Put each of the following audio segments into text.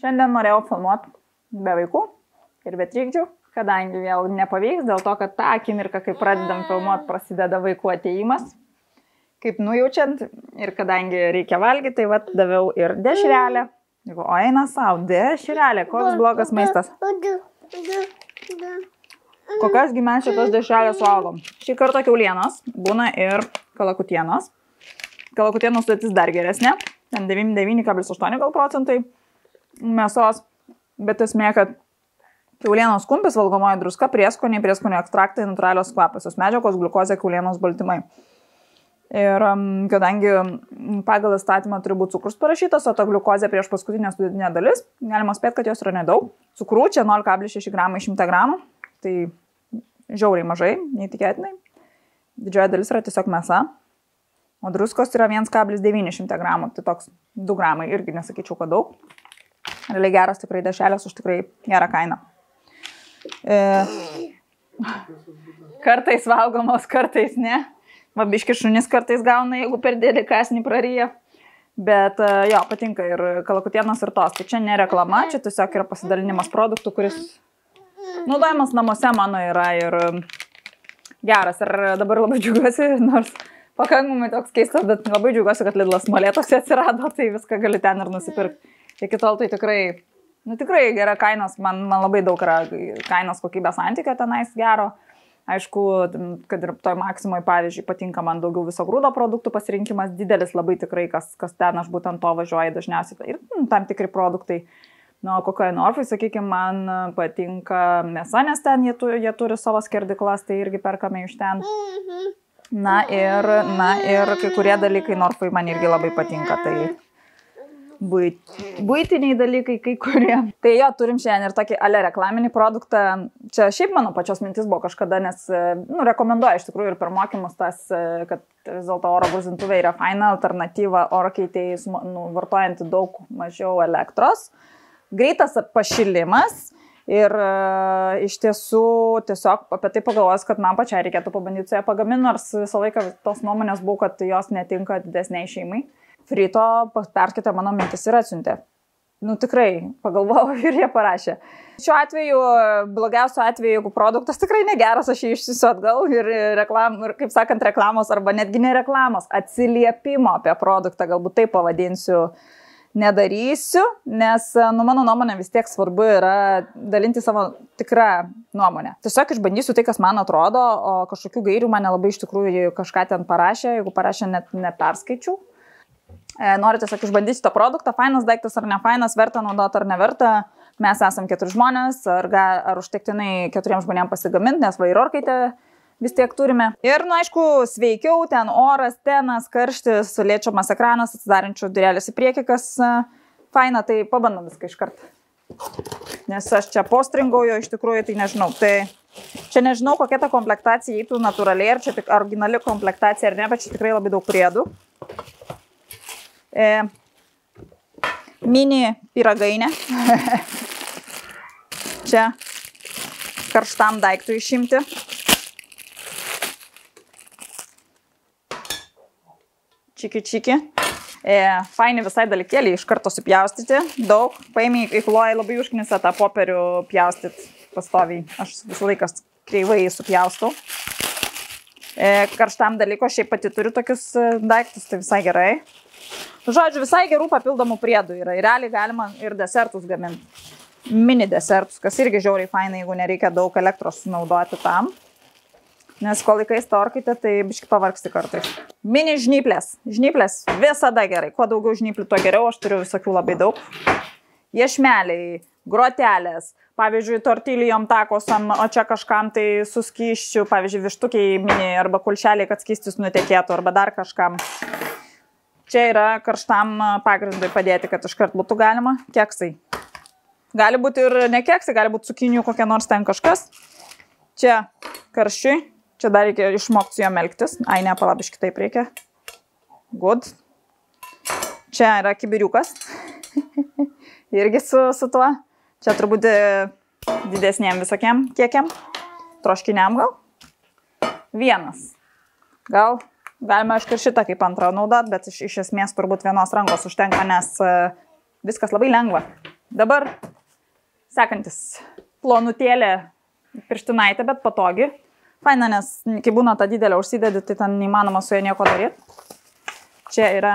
Šiandien norėjau filmuoti be vaikų ir be trikdžių, kadangi vėl nepavyks, dėl to, kad tą akimirką, kai pradedam filmuoti, prasideda vaikų atėjimas. Kaip nujaučiant ir kadangi reikia valgyti, tai vat daviau ir dešrelę. O eina savo, dešrelė, koks blogas maistas. Kokias mes šitos dešrelės valgom. Šį kartą kiaulienos, būna ir kalakutienos. Kalakutienos sudėtis dar geresnė, ten 99,8 gal procentai mėsos, bet esmė, kad kiaulienos kumpis, valgomoji druska, prieskoniai, prieskonių ekstraktai, natūralios kvapiosios medžiagos, gliukozė, kiaulienos baltymai. Ir kadangi pagal įstatymą turi būti cukrus parašytas, o ta gliukozė prieš paskutinę sudėtinę dalis, galima spėti, kad jos yra nedaug. Cukrų čia 0,6 gramai 100 gramų, tai žiauriai mažai, neįtikėtinai. Didžioji dalis yra tiesiog mėsa, o druskos yra 1,9 gramų, tai toks 2 gramai, irgi nesakyčiau, kad daug. Realiai geras tikrai dešrelės už tikrai gerą kainą. Kartais valgomos, kartais ne. Biški šunis kartais gauna, jeigu per didelį kąsnį praryja. Bet jo, patinka ir kalakutienos ir tos. Tai čia ne reklama, čia tiesiog yra pasidalinimas produktų, kuris naudojamas namuose mano yra ir geras. Ir dabar labai džiaugiuosi, nors pakankamai toks keistas, bet labai džiaugiuosi, kad Lidlas molėtose atsirado, tai viską gali ten ir nusipirkti. Iki tol tai tikrai, tikrai gera kainos, man labai daug yra kainos kokybės santykio tenais gero. Aišku, kad ir toj Maksimoj, pavyzdžiui, patinka man daugiau viso grūdo produktų pasirinkimas, didelis labai tikrai, kas ten aš būtent to važiuoju dažniausiai. Ir tam tikri produktai. Nu, kokioje Norfai, sakykime, man patinka mėsa, nes ten jie turi savo skerdiklas, tai irgi perkame iš ten. Na ir kai kurie dalykai Norfai man irgi labai patinka, tai buitiniai dalykai kai kurie. Tai jo, turim šiandien ir tokį ale reklaminį produktą. Čia šiaip mano pačios mintis buvo kažkada, nes rekomenduoju iš tikrųjų ir per mokymus tas, kad vis dėlto oro gruzintuvai yra faina alternatyva oro keitėjais, vartojanti daug mažiau elektros. Greitas pašilimas ir iš tiesų tiesiog apie tai pagalvojus, kad man pačiai reikėtų pabandyti su ją pagaminti, nors visą laiką tos nuomonės buvo, kad jos netinka didesniai šeimai. Frito perskaitė mano mintis ir atsiuntė. Tikrai, pagalvojau ir jie parašė. Šiuo atveju, blogiausiu atveju, jeigu produktas tikrai negeras, aš jį išsiusiu atgal ir kaip sakant, reklamos arba netgi ne reklamos, atsiliepimo apie produktą, galbūt taip pavadinsiu, nedarysiu, nes, mano nuomonė vis tiek svarbu yra dalinti savo tikrą nuomonę. Tiesiog išbandysiu tai, kas man atrodo, o kažkokių gairių man nelabai iš tikrųjų kažką ten parašė, jeigu parašė, net neperskaičiau. Noriu tiesiog išbandyti tą produktą, fainas daiktas ar ne fainas, verta naudoti ar neverta. Mes esam 4 žmonės, ar užtektinai 4 žmonėms pasigaminti, nes va ir orkaitę vis tiek turime. Ir, aišku, sveikiau, ten oras, tenas, karštis, liečiamas ekranas, atsidarančių durelės į priekį, kas faina, tai pabandom viską iš karto. Nes aš čia postringauju, iš tikrųjų, tai nežinau. Tai čia nežinau, kokia ta komplektacija eitų natūraliai, ar čia tik originali komplektacija ar ne, bet čia tikrai labai daug priedų. Mini pyragainė. Čia karštam daiktui išimti. Čiki. Faini visai dalykėlį iš karto supjaustyti. Daug. Paėmė į Chloe labai užknisą tą popierių pjaustyti pastoviai. Aš visą laiką kreivai supjaustau. Karštam dalyko šiaip pati turiu tokius daiktus, tai visai gerai. Žodžiu, visai gerų papildomų priedų yra. Ir realiai galima ir desertus gaminti. Mini desertus, kas irgi žiauriai fainai, jeigu nereikia daug elektros naudoti tam. Nes kol laikais tą orkaitę, tai biški pavargsti kartais. Mini žnyplės. Žnyplės visada gerai. Kuo daugiau žnyplių, tuo geriau. Aš turiu visokių labai daug. Iešmeliai, grotelės. Pavyzdžiui, tortilijom takosam, o čia kažkam tai suskyščių. Pavyzdžiui, vištukiai mini arba kulšeliai, kad skystis nutekėtų arba dar kažkam. Čia yra karštam pagrindui padėti, kad iškart būtų galima. Keksai. Gali būti ir ne keksai, gali būti cukinių kokia nors ten kažkas. Čia karščiui. Čia dar reikia išmokti su juo melktis. Ai, ne, palabiškai taip reikia. Good. Čia yra kibiriukas. Irgi su tuo. Čia turbūt didesniem visokiem kiekiam. Troškiniam gal. Vienas. Gal galima aišku ir šitą kaip antrą naudot, bet iš esmės turbūt vienos rankos užtenka, nes viskas labai lengva. Dabar sekantis plonutėlė pirštinaitė, bet patogi. Faina, nes kai būna ta didelė užsidedi, tai ten neįmanoma su ja nieko daryti. Čia yra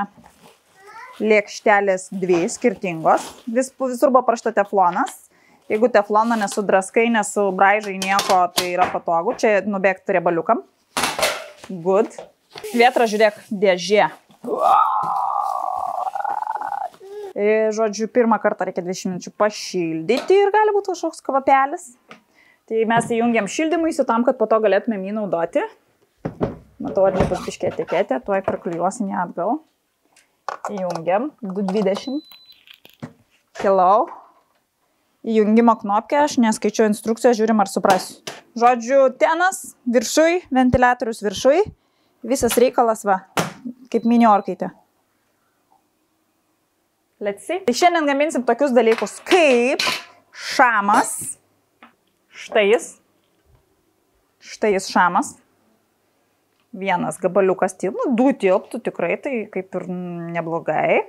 lėkštelės 2 skirtingos. Visur buvo parašyta teflonas. Jeigu tefloną nesudraskai, nesubraižai nieko, tai yra patogu. Čia nubėgti riebaliukam. Good. Vietra, žiūrėk, dėžė. Žodžiu, pirmą kartą reikia 20 minučių pašildyti ir gali būti kažkoks kvapelis. Tai mes įjungiam šildymuisi tam, kad po to galėtumėm jį naudoti. Matau, atlipas biškė etiketė, tuoj priklijuosim ją atgal. Įjungiam 220. Kilau. Įjungimo knopkę, aš neskaičiu instrukcijos, žiūrim ar suprasiu. Žodžiu, tenas viršui, ventiliatorius viršui. Visas reikalas, va, kaip mini orkaitė. Let's see. Tai šiandien gaminsim tokius dalykus kaip šamas. Štai jis šamas. Vienas gabaliukas tilptų, 2 tilptų tikrai, tai kaip ir neblogai.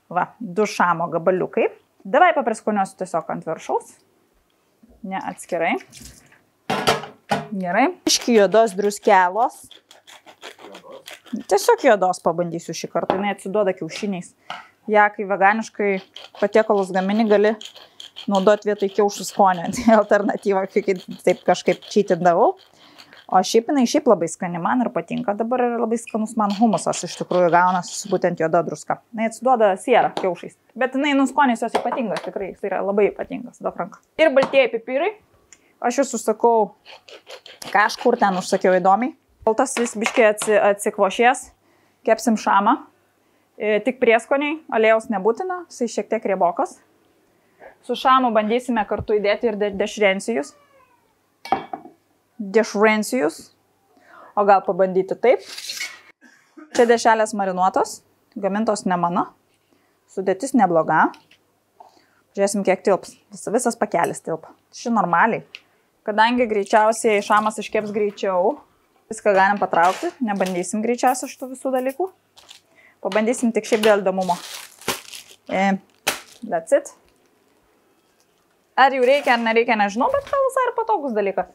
Va, 2 šamo gabaliukai. Davai papriskoniosiu tiesiog ant viršaus. Ne atskirai. Gerai. Iški juodos druskelos. Tiesiog juodos pabandysiu šį kartą, jinai atsiduoda kiaušiniais. Ja, kai veganiškai patiekalus gamini, gali naudoti vietoj kiaušų skonio. Tai alternatyva, kai taip kažkaip čytindavau. O šiaip jinai labai skani man ir patinka. Dabar yra labai skanus man humusas iš tikrųjų gaunasi būtent juoda druska. Jinai atsiduoda sierą kiaušais. Bet jinai nuskonis jos ypatingas, tikrai. Tai yra labai ypatingas, daug ranka. Ir baltieji pipirai. Aš jūs užsakau, kažkur ten užsakiau įdomiai. Baltas vis biškiai atsikvošies. Kepsim šamą. Tik prieskoniai, aliejaus nebūtina, jisai šiek tiek riebokas. Su šamu bandysime kartu įdėti ir dešrencijus. O gal pabandyti taip. Čia dešrelės marinuotos, gamintos ne mano. Sudėtis nebloga. Žiūrėsim, kiek tilps. Visas pakelis tilpa. Ši normaliai. Kadangi greičiausiai šamas iškeps greičiau, viską galim patraukti. Nebandysim greičiausiai šitų visų dalykų. Pabandysim tik šiaip dėl įdomumo. That's it. Ar jų reikia ar nereikia, nežinau, bet gal visai ir patogus dalykas.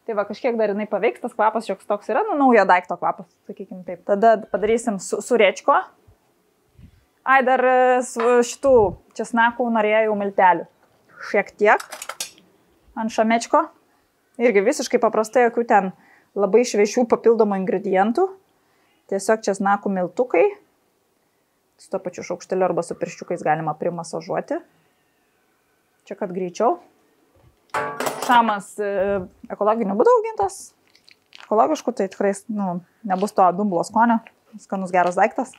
Tai va, kažkiek dar jinai paveiks, tas kvapas šioks toks yra, naujo daikto kvapas, sakykim taip. Tada padarysim surečko. Ai, dar šitų česnakų norėjau miltelių. Šiek tiek. Ant šamečko. Irgi visiškai paprastai, jokių ten labai šviežių papildomų ingredientų. Tiesiog česnakų miltukai. Su to pačiu šaukšteliu arba su pirščiukais galima primasažuoti. Čia kad greičiau. Šamas ekologiniu būdu augintas. Ekologiškų, tai tikrai nebus to dumblo skonio. Skanus geras daiktas.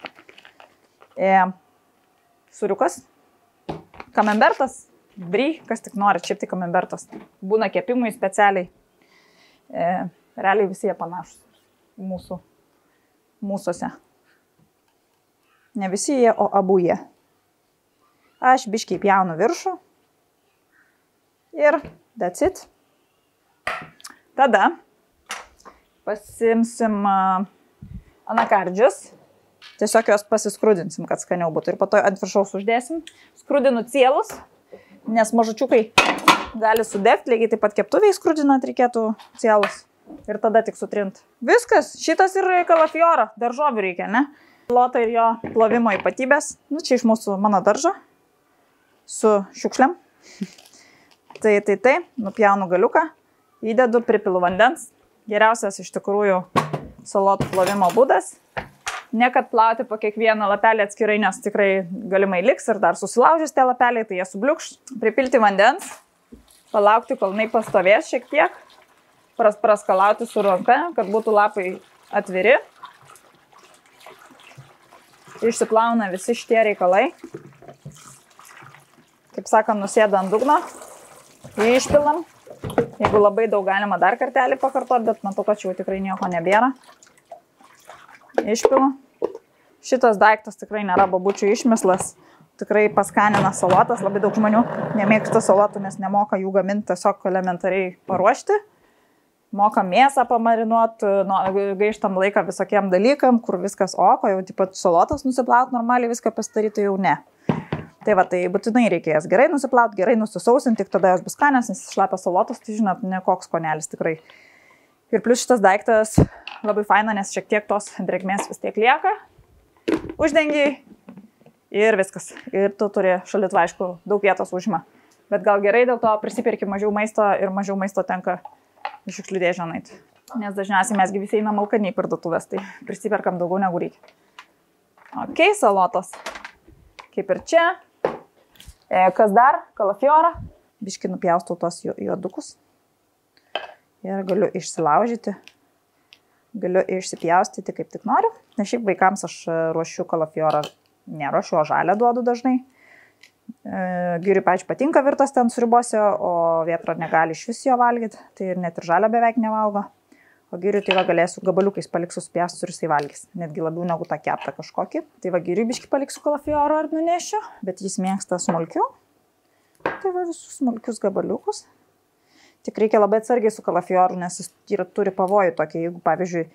Suriukas. Kamembertas. Brie, kas tik nori, šiaip tai kamembertas. Būna kepimui specialiai. Realiai visi jie panašus mūsuose. Ne visi jie, o abu jie. Aš biškiai pjaunu viršų. Ir that's it. Tada pasimsim anakardžius. Tiesiog jos pasiskrudinsim, kad skaniau būtų. Ir po to ant viršaus uždėsim. Skrudinu cielus, nes mažučiukai gali sudegti. Lygiai taip pat keptuviai skrudinant reikėtų cielus. Ir tada tik sutrint. Viskas. Šitas ir kalafiora. Daržovių reikia, ne? Lotą ir jo plovimo ypatybės. Čia iš mano daržo. Su šiukšliam. Tai. Nupjaunu galiuką. Įdedu, pripilu vandens. Geriausias iš tikrųjų salotų plovimo būdas. Ne kad plauti po kiekvieną lapelį atskirai, nes tikrai galimai liks ir dar susilaužys tie lapeliai, tai jie subliukš. Pripilti vandens. Palaukti, kol jinai pastovės šiek tiek. Praskalauti su ranka, kad būtų lapai atviri. Išsiplauna visi šitie reikalai. Kaip sakant, nusėda ant dugno. Išpilam. Jeigu labai daug galima dar kartelį pakartoti, bet matau, kad čia tikrai nieko nebėra. Išpilu. Šitas daiktas tikrai nėra babučių išmislas. Tikrai paskanina salotas. Labai daug žmonių nemėgsta salotų, nes nemoka jų gaminti, tiesiog elementariai paruošti. Moka mėsą pamarinuoti, gaištam laiką visokiem dalykam, kur viskas oko, jau taip pat salotas nusiplaut normaliai, viską pasidaryti jau ne. Tai va, tai būtinai reikės gerai nusiplauti, gerai nusisausinti, tik tada jos bus skanios, nes šlapios salotos, tai žinot, ne koks skonelis tikrai. Ir plus šitas daiktas labai faina, nes šiek tiek tos drėgmės vis tiek lieka. Uždengiai ir viskas. Ir tu turi šalituvą, aišku, daug vietos užima. Bet gal gerai dėl to prisipirki mažiau maisto ir mažiau maisto tenka iš šiukšlių dėžę nueiti. Nes dažniausiai mesgi visi einam alkaniai į parduotuvės, tai prisiperkam daugiau negu reikia. Ok, salotos. Kaip ir čia. Kas dar? Kalafiorą. Biškai nupjaustau tos juodukus. Ir galiu išsilaužyti. Galiu išsipjaustyti kaip tik noriu. Nes šiaip vaikams aš ruošiu kalafiorą. Neruošiu, o žalę duodu dažnai. Giriui pačiu patinka virtas ten sriubose, o Vėtra negali iš vis jo valgyti. Tai ir net ir žalę beveik nevalgo. O Giriui tai va galėsiu gabaliukais paliksiu supjaustus ir jisai valgys. Netgi labiau negu tą keptą kažkokį. Tai va Giriui biškai paliksiu kalafiorą ar nunešiu, bet jis mėgsta smulkiau. Tai va visus smulkius gabaliukus. Tik reikia labai atsargiai su kalafioru, nes jis turi pavojų tokį, jeigu pavyzdžiui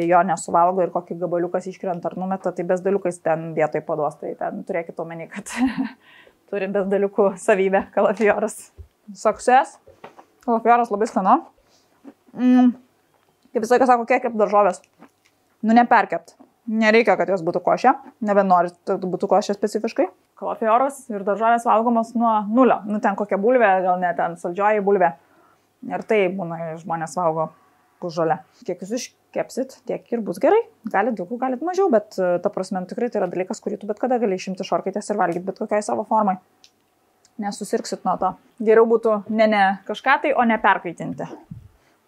jo nesuvalgo ir kokį gabaliukas iškrenta ar numeta, tai bezdaliukais ten vietoj paduos. Tai ten turėkit omeny, kad turi bezdaliukų savybę kalafioras. Success. Kalafioras labai skanu. Kaip visą laiką sako, kiek daržovės. Nu, neperkept. Nereikia, kad jos būtų košė. Nebenorit, kad būtų košė specifiškai. Kalafioras ir daržovės valgomos nuo nulio. Nu, ten kokia bulvė, gal ne ten saldžioji bulvė. Ir tai būna, žmonės valgo žolę. Kiek jūs iškepsit, tiek ir bus gerai. Galit daugiau, galit mažiau, bet ta prasme, tikrai tai yra dalykas, kurį tu bet kada gali išimti šorkaitės ir valgyti bet kokiai savo formai. Nesusirksit nuo to. Geriau būtų ne kažką tai, o ne perkaitinti.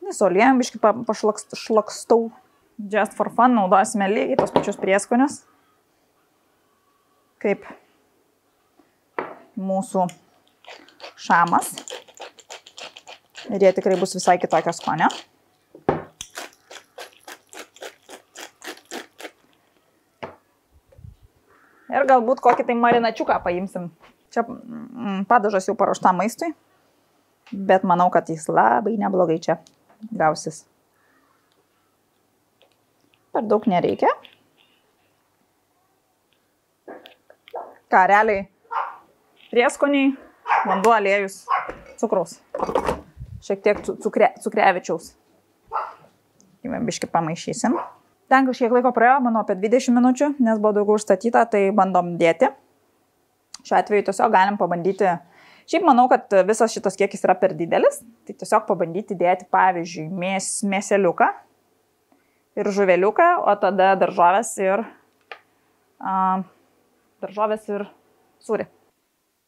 Solėjom, biškai pašlakstau. Just for fun naudosime lygiai tos pačius prieskonius. Kaip mūsų šamas. Ir jie tikrai bus visai kitokio skonio. Ir galbūt kokį tai marinačiuką paimsim. Čia padažas jau paruošta maistui. Bet manau, kad jis labai neblogai čia gausis. Per daug nereikia. Ką, realiai prieskoniai, vanduo, aliejus, cukraus. Šiek tiek cukrevičiaus. Biškai pamaišysim. Ten kažkiek laiko praėjo, manau, apie 20 minučių, nes buvo daugiau užstatyta, tai bandom dėti. Šiuo atveju tiesiog galim pabandyti. Šiaip manau, kad visas šitas kiekis yra per didelis, tai tiesiog pabandyti dėti, pavyzdžiui, mėseliuką ir žuveliuką, o tada daržovės ir sūrį.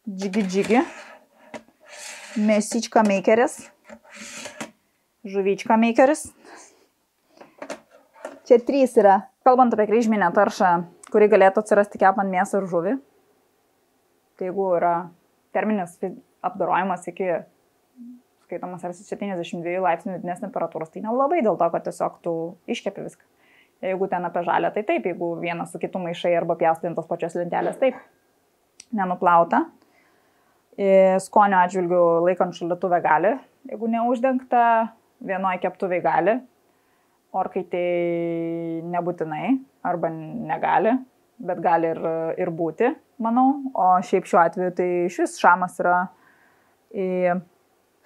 Džigi, mėsička makeris, žuvyčka makeris. Čia 3 yra. Kalbant apie kryžminę taršą, kuri galėtų atsirasti kepant mėsą ir žuvį, tai jeigu yra terminis apdorojimas iki, skaitomas, 72 laipsnių vidinės temperatūros, tai nelabai dėl to, kad tiesiog tu iškepi viską. Jeigu ten apie žalę, tai taip, jeigu vienas su kitu maišai arba pjaustai ant tos pačios lentelės, taip, nenuplauta. Skonio atžvilgių laikant šaldytuve gali, jeigu neuždengta, vienoj keptuvėj gali, orkaitėj nebūtinai arba negali, bet gali ir būti, manau. O šiaip šiuo atveju tai šis šamas yra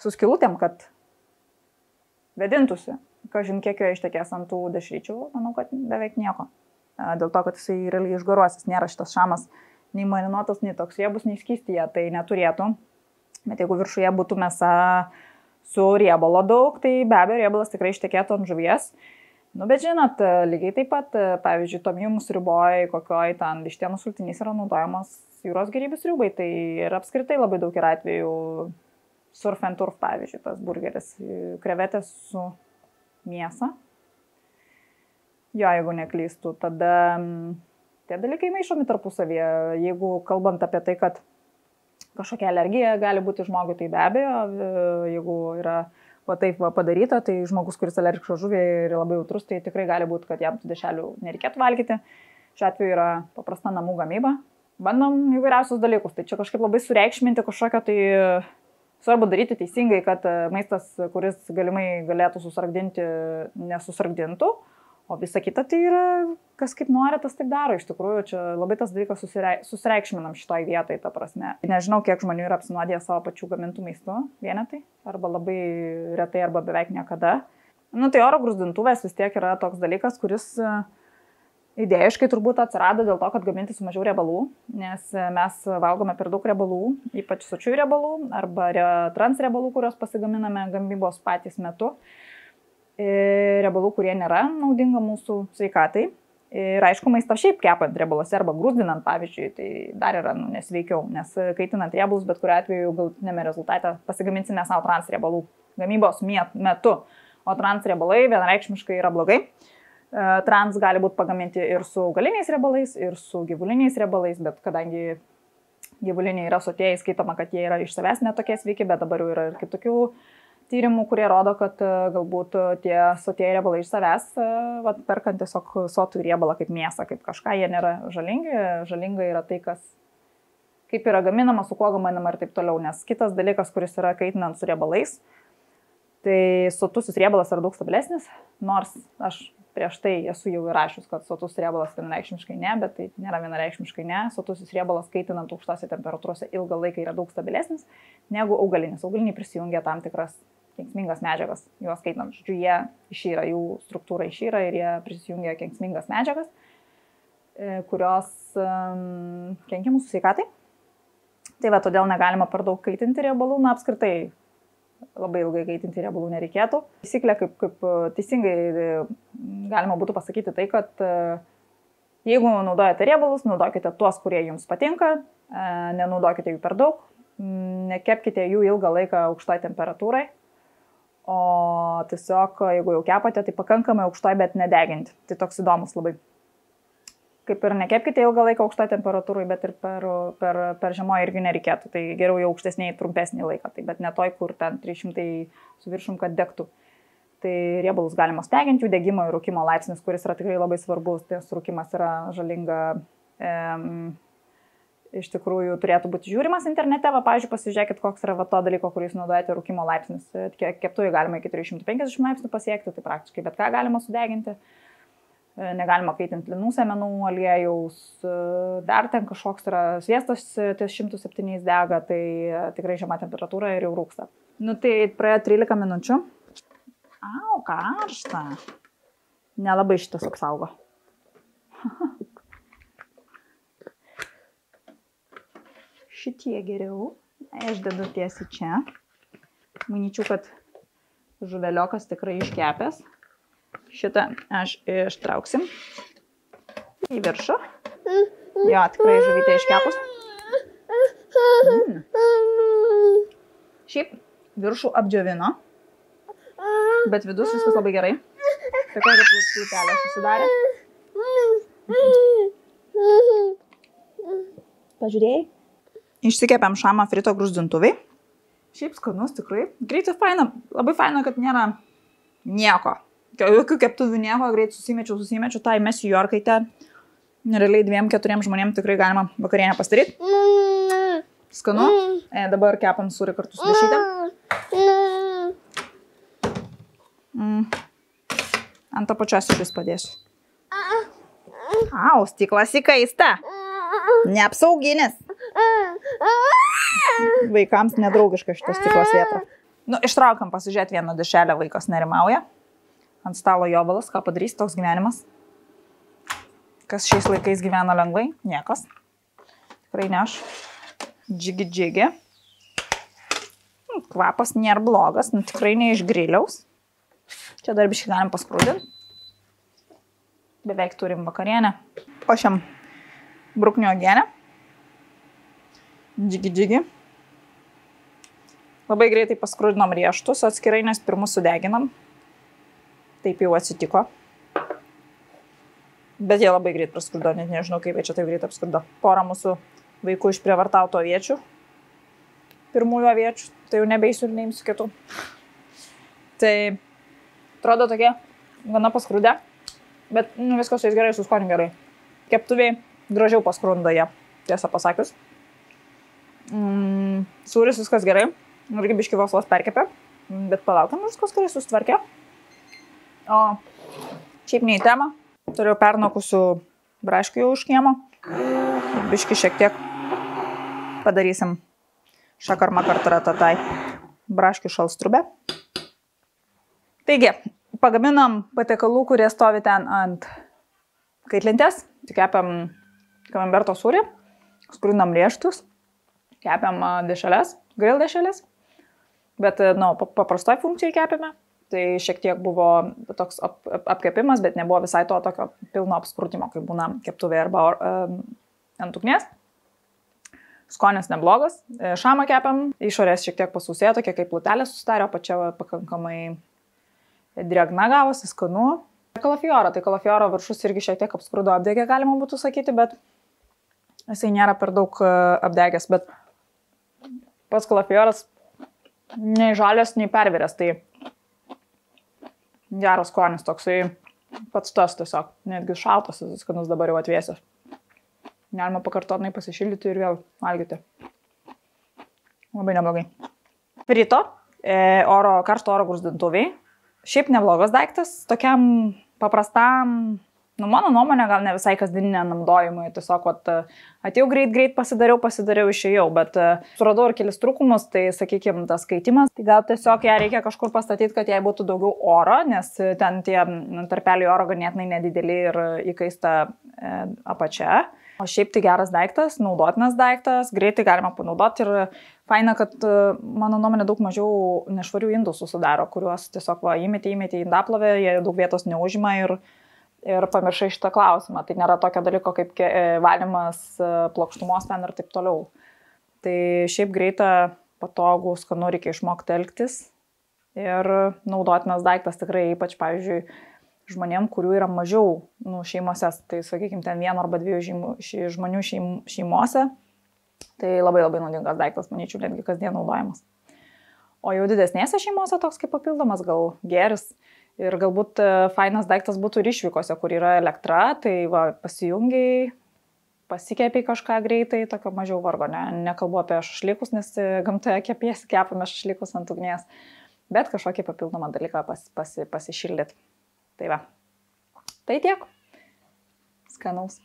su skylutėm, kad vedintųsi. Kažin kiek jo ištekės ant tų dešryčių, manau, kad beveik nieko. Dėl to, kad jisai realiai išgaruosis, nėra šitas šamas nei marinuotas, nei toks riebus, nei skystyje, tai neturėtų. Bet jeigu viršuje būtų mėsa su riebalo daug, tai be abejo riebalas tikrai ištekėtų ant žuvies. Nu, bet žinot, lygiai taip pat, pavyzdžiui, tom jums riboje, kokioj ten vištienų sultinys yra naudojamas jūros gėrybių sriubai, tai ir apskritai labai daug yra atvejų surf and turf, pavyzdžiui, tas burgeris, krevetės su mėsa. Jo, jeigu neklystu, tada tie dalykai maišomi tarpusavyje. Jeigu kalbant apie tai, kad kažkokia alergija gali būti žmogui, tai be abejo, jeigu yra taip padaryta, tai žmogus, kuris alergiškas žuviai ir labai jautrus, tai tikrai gali būti, kad jam tų dešrelių nereikėtų valgyti. Šiuo atveju yra paprasta namų gamyba. Bandom įvairiausius dalykus. Tai čia kažkaip labai sureikšminti kažkokio, tai svarbu daryti teisingai, kad maistas, kuris galimai galėtų susargdinti, nesusargdintų. O visa kita tai yra, kas kaip nori, tas taip daro. Iš tikrųjų, čia labai tas dalykas susireikšminam šitoj vietoj, ta prasme. Nežinau, kiek žmonių yra apsinuodiję savo pačių gamintų maistu, vienetai, arba labai retai, arba beveik niekada. Nu, tai oro gruzdintuvės vis tiek yra toks dalykas, kuris idėjiškai turbūt atsirado dėl to, kad gaminti su mažiau riebalų, nes mes valgome per daug riebalų, ypač sočiųjų riebalų, arba transriebalų, kurios pasigaminame gamybos patys metu. Riebalų, kurie nėra naudinga mūsų sveikatai. Ir aišku, maistą šiaip kepant riebaluose arba grūzdinant, pavyzdžiui, tai dar yra nesveikiau, nes kaitinant riebalus, bet kuriuo atveju galutinėme rezultate pasigaminsime savo transriebalų gamybos metu. O transriebalai vienareikšmiškai yra blogai. Trans gali būti pagaminti ir su augaliniais riebalais, ir su gyvuliniais riebalais, bet kadangi gyvuliniai yra sotieji, skaitoma, kad jie yra iš savęs netokie sveiki, bet dabar jau yra ir kitokių tyrimų, kurie rodo, kad galbūt tie sotieji riebalai iš savęs, perkant tiesiog sotų riebalą kaip mėsą, kaip kažką, jie nėra žalingi. Žalinga yra tai, kas kaip yra gaminama, su kuo gaminama ir taip toliau. Nes kitas dalykas, kuris yra kaitinant su riebalais, tai sotusis riebalas yra daug stabilesnis, nors aš prieš tai esu jau įrašius, kad sotus riebalas vienareikšmiškai ne, bet tai nėra vienareikšmiškai ne. Sotusis riebalas kaitinant aukštose temperatūrose ilgą laiką yra daug stabilesnis negu augalinis. Augaliniai prisijungia tam tikras kenksmingas medžiagas, juos kaitinant. Žodžiu, jie išyra, jų struktūra išyra ir jie prisijungia kenksmingas medžiagas, kurios kenkia mūsų sveikatai. Tai va, todėl negalima per daug kaitinti riebalų, na apskritai labai ilgai kaitinti riebalų nereikėtų. Taisyklė, kaip teisingai galima būtų pasakyti tai, kad jeigu naudojate riebalus, naudokite tuos, kurie jums patinka, nenaudokite jų per daug, nekepkite jų ilgą laiką aukštai temperatūrai, o tiesiog, jeigu jau kepate, tai pakankamai aukštai, bet nedeginti. Tai toks įdomus labai. Kaip ir nekepkite ilgą laiką aukštai temperatūrai, bet ir per žemoj irgi nereikėtų. Tai geriau jau aukštesniai trumpesnį laiką, tai bet ne toj, kur ten 300 su viršum, kad degtų. Tai riebalus galima steginti, jų degimo ir rūkimo laipsnis, kuris yra tikrai labai svarbus, nes rūkimas yra žalinga. Iš tikrųjų turėtų būti žiūrimas internete, va, pavyzdžiui, pasižiūrėkit, koks yra va, to dalyko, kurį jūs naudojate, rūkimo laipsnis. Keptuvai galima iki 350 laipsnių pasiekti, tai praktiškai bet ką galima sudeginti. Negalima kaitinti linų sėmenų aliejaus, dar ten kažkoks yra sviestas ties 107 dega, tai tikrai žema temperatūra ir jau rūksta. Nu tai praėjo 13 minučių. Au, karšta. Nelabai šitas apsaugo. Šitie geriau. Aš dedu tiesiai čia. Manyčiau, kad žuveliokas tikrai iškepęs. Šitą aš ištrauksim į viršų. Jo, tikrai žuvytė iškepus. Šiaip viršų apdžiovino, bet vidus viskas labai gerai. Tokia kaip plutelė susidarė. Pažiūrėjai? Išsikepėm šamą frito gruzdintuvai. Šiaip skanus tikrai. Greitai faina. Labai faina, kad nėra nieko. Jokių keptuvių nieko. Greit susimečiau. Tai mesiu į orkaitę. Realiai 2-4 žmonėms tikrai galima vakarienę pasidaryti. Skanu. Dabar kepam sūrį kartu su dešryte. Ant to pačios iš padėsiu. Au, stiklas įkaista. Neapsauginis. Vaikams nedraugiška šitas stiklas vieta. Nu, ištraukiam pasižiūrėti vieną dešelę, vaikas nerimauja. Ant stalo jovalas, ką padarys toks gyvenimas. Kas šiais laikais gyvena lengvai? Niekas. Tikrai ne aš. Džigi. Kvapas nėra blogas, nu tikrai ne iš griliaus. Čia dar biškai galim paskrūdinti. Beveik turim vakarienę. Puošiam bruknių uogienę. Džigi. Labai greitai paskrūdinom rieštus atskirai, nes pirmus sudeginam. Taip jau atsitiko. Bet jie labai greit praskrūdo, net nežinau, kaip jie čia taip greit apskrūdo. Porą mūsų vaikų išprievartautų aviečių. Pirmųjų aviečių. Tai jau nebeisiu ir neimsiu kitų. Tai atrodo tokie gana paskrūdę. Bet viskas jais gerai, su skoniu gerai. Keptuviai gražiau paskrūndo jie, tiesą pasakius. Sūris viskas gerai. Irgi biški vos perkepė. Bet palaukiam, viskas gerai susitvarkė. O Šiaip ne į temą. Turiu pernokusių braškių jau iš kiemo. Biški šiek tiek padarysim šakar-makar taratatai braškių šalstrubę. Taigi, pagaminam patiekalų, kurie stovi ten ant kaitlentės. Kepiam kamemberto sūrį, skrūdinam riešutus, kepiam dešreles, grill dešreles. Bet, paprastoj funkcijai kepime. Tai šiek tiek buvo toks apkepimas, bet nebuvo visai to tokio pilno apskrutimo, kaip būna keptuvėje arba ant ugnies. Skonis neblogas. Šamą kepiam, išorės šiek tiek pasausėjo, tokia kaip plutelė susidarė, pačia pakankamai drėgna gavosi, skanu. Kalafioro, tai kalafioro viršus irgi šiek tiek apskrudo apdegė, galima būtų sakyti, bet jisai nėra per daug apdegęs, bet pats kalafioras nei žalias, nei perviręs, tai geras skonis toksai pats tas tiesiog, netgi šaltas, skanus dabar jau atvėsęs. Galima pakartotinai pasišildyti ir vėl valgyti. Labai neblogai. Frito, karšto oro gruzdintuviai. Šiaip neblogas daiktas, tokiam paprastam, mano nuomonė, gal ne visai kasdieninė naudojimui. Tiesiog atėjau greit pasidariau, išėjau, bet suradau ir kelis trūkumus, tai sakykime, tas kaitimas. Tai gal tiesiog ją reikia kažkur pastatyti, kad jai būtų daugiau oro, nes ten tie tarpeliai oro ganėtinai nedideli ir įkaista apačia. O šiaip tai geras daiktas, naudotinas daiktas, greitai galima panaudoti ir faina, kad mano nuomonė daug mažiau nešvarių indų susidaro, kuriuos tiesiog įmeti į indaplovę, jie daug vietos neužima ir pamiršai šitą klausimą. Tai nėra tokio dalyko kaip valymas plokštumos ten ir taip toliau. Tai šiaip greita, patogų, skanu, reikia išmokti elgtis ir naudotinas daiktas tikrai, ypač, pavyzdžiui, žmonėm, kurių yra mažiau šeimose, tai sakykime, ten 1 arba 2 žmonių šeimose, tai labai naudingas daiktas, manyčiau, netgi kasdien naudojamas. O jau didesnėse šeimose toks kaip papildomas gal gėris ir galbūt fainas daiktas būtų ir išvykose, kur yra elektra, tai pasijungiai, pasikepiai kažką greitai, tokio mažiau vargo, nekalbu apie šašlykus, nes gamtoje kepame šašlykus ant ugnies, bet kažkokį papildomą dalyką pasišildyti. Tai va. Tai tiek. Skanaus.